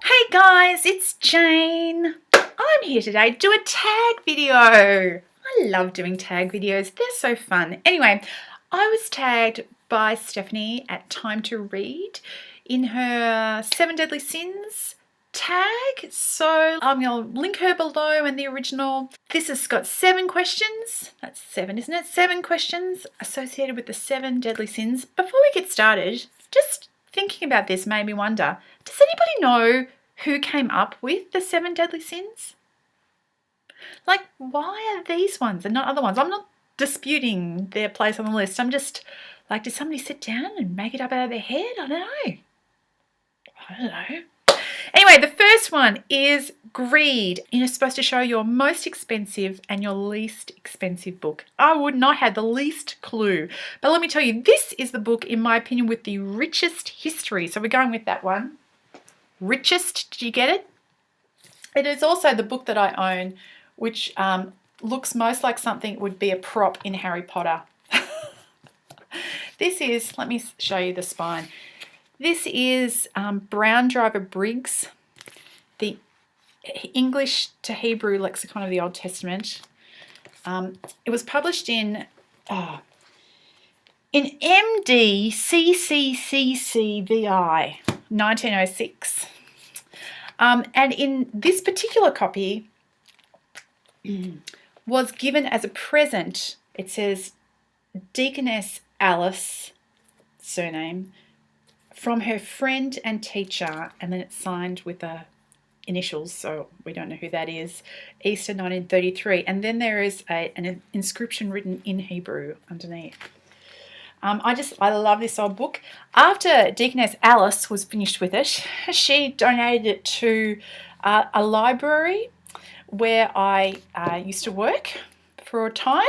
Hey guys, it's Jane. I'm here today to do a tag video. I love doing tag videos, they're so fun. Anyway, I was tagged by Stephanie at Time to Read in her 7 Deadly Sins tag. So I'm going to link her below and the original. This has got 7 questions. That's 7, isn't it? 7 questions associated with the 7 Deadly Sins. Before we get started, just thinking about this made me wonder, does anybody know who came up with the 7 Deadly Sins? Like, why are these ones and not other ones? I'm not disputing their place on the list. I'm just like, did somebody sit down and make it up out of their head? I don't know. Anyway, the first one is greed. You're supposed to show your most expensive and your least expensive book. I would not have the least clue. But let me tell you, this is the book, in my opinion, with the richest history. So we're going with that one. Richest, did you get it? It is also the book that I own, which looks most like something that would be a prop in Harry Potter. This is, let me show you the spine. This is Brown Driver Briggs, the English to Hebrew lexicon of the Old Testament. It was published in MD CCCCVI 1906. And in this particular copy was given as a present. It says Deaconess Alice, surname, from her friend and teacher, and then it's signed with the initials, so we don't know who that is, Easter 1933. And then there is an inscription written in Hebrew underneath. I love this old book. After Deaconess Alice was finished with it, she donated it to a library where I used to work for a time.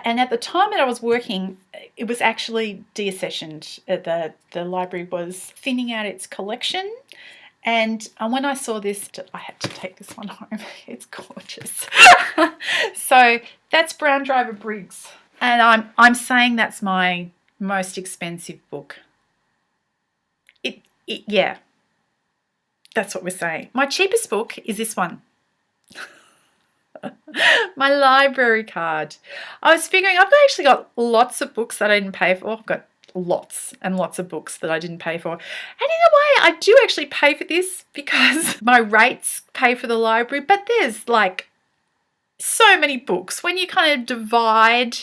And at the time that I was working, it was actually deaccessioned. The library was thinning out its collection. And when I saw this, I had to take this one home. It's gorgeous. So that's Brown Driver Briggs. And I'm saying that's my most expensive book. Yeah, that's what we're saying. My cheapest book is this one. My library card. I was figuring I've actually got lots of books that I didn't pay for. I've got lots and lots of books that I didn't pay for. And in a way, I do actually pay for this because my rates pay for the library. But there's like so many books. When you kind of divide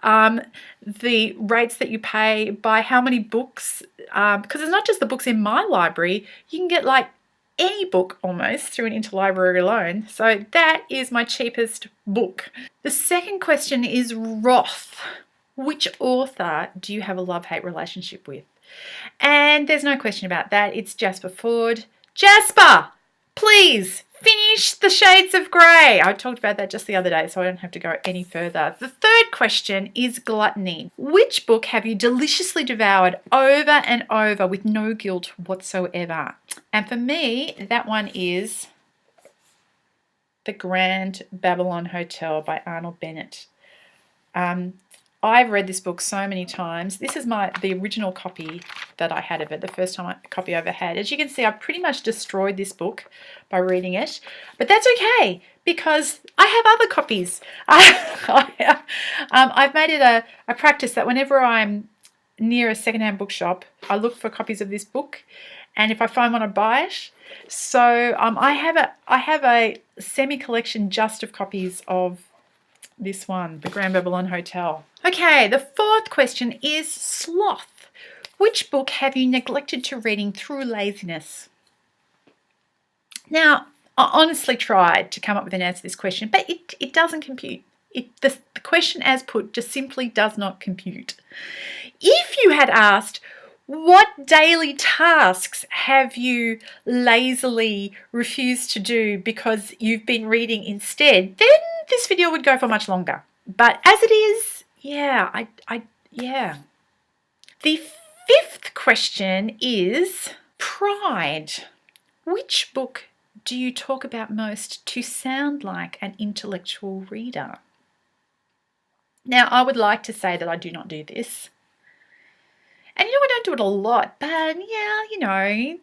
the rates that you pay by how many books, because it's not just the books in my library, you can get like any book almost through an interlibrary loan. So that is my cheapest book. The second question is Roth. Which author do you have a love-hate relationship with? And there's no question about that. It's Jasper Fforde. Jasper, please finish The Shades of Grey. I talked about that just the other day, so I don't have to go any further. The third question is gluttony. Which book have you deliciously devoured over and over with no guilt whatsoever? And for me, that one is The Grand Babylon Hotel by Arnold Bennett. I've read this book so many times. This is the original copy that I had of it, the first copy I ever had. As you can see, I pretty much destroyed this book by reading it. But that's okay, because I have other copies. I've made it a practice that whenever I'm near a secondhand bookshop, I look for copies of this book. And if I find one, I buy it. So I have a semi-collection just of copies of this one, The Grand Babylon Hotel. Okay, the fourth question is sloth. Which book have you neglected to reading through laziness? Now, I honestly tried to come up with an answer to this question, but it doesn't compute. The question as put just simply does not compute. If you had asked, what daily tasks have you lazily refused to do because you've been reading instead, then this video would go for much longer. But as it is, yeah. The fifth question is pride. Which book do you talk about most to sound like an intellectual reader? Now, I would like to say that I do not do this. And I don't do it a lot, but yeah,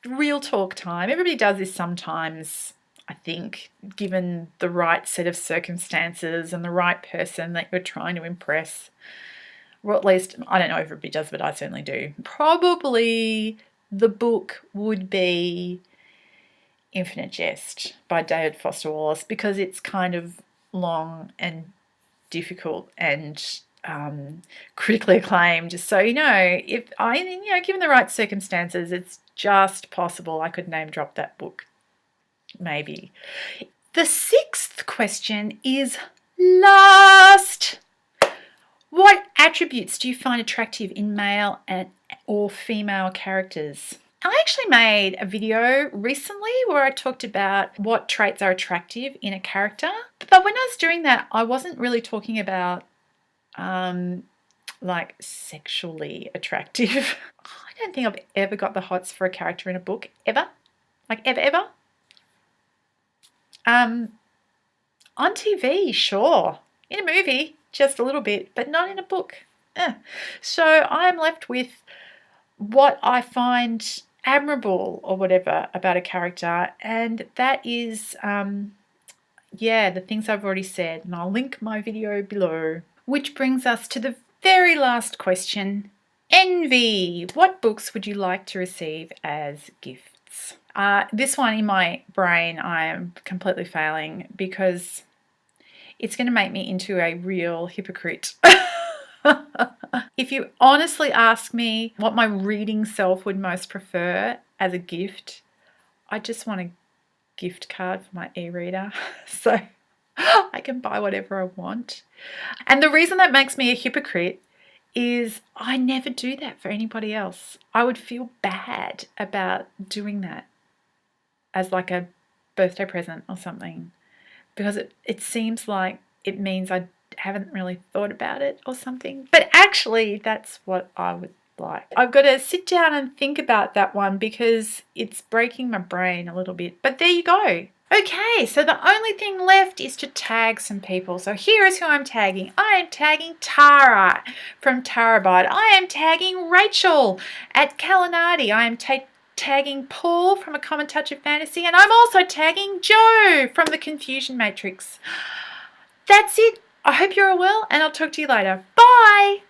real talk time. Everybody does this sometimes, I think, given the right set of circumstances and the right person that you're trying to impress. Or at least, I don't know if everybody does, but I certainly do. Probably the book would be Infinite Jest by David Foster Wallace, because it's kind of long and difficult and critically acclaimed. So, if given the right circumstances, it's just possible I could name drop that book. Maybe. The sixth question is last. What attributes do you find attractive in male or female characters? I actually made a video recently where I talked about what traits are attractive in a character. But when I was doing that, I wasn't really talking about like sexually attractive. I don't think I've ever got the hots for a character in a book, ever. Like ever. On TV, sure. In a movie, just a little bit, but not in a book. So I'm left with what I find admirable or whatever about a character, and that is, the things I've already said, and I'll link my video below. Which brings us to the very last question. Envy. What books would you like to receive as gifts? This one in my brain I am completely failing because it's going to make me into a real hypocrite. If you honestly ask me what my reading self would most prefer as a gift, I just want a gift card for my e-reader so I can buy whatever I want. And the reason that makes me a hypocrite is I never do that for anybody else. I would feel bad about doing that as like a birthday present or something, because it seems like it means I haven't really thought about it or something. But actually, that's what I would like. I've got to sit down and think about that one because it's breaking my brain a little bit. But there you go. Okay, so the only thing left is to tag some people. So here is who I'm tagging. I am tagging Tara from Tarabyte. I am tagging Rachel at Calinardi. I am tagging Paul from A Common Touch of Fantasy. And I'm also tagging Joe from The Confusion Matrix. That's it. I hope you're all well, and I'll talk to you later. Bye!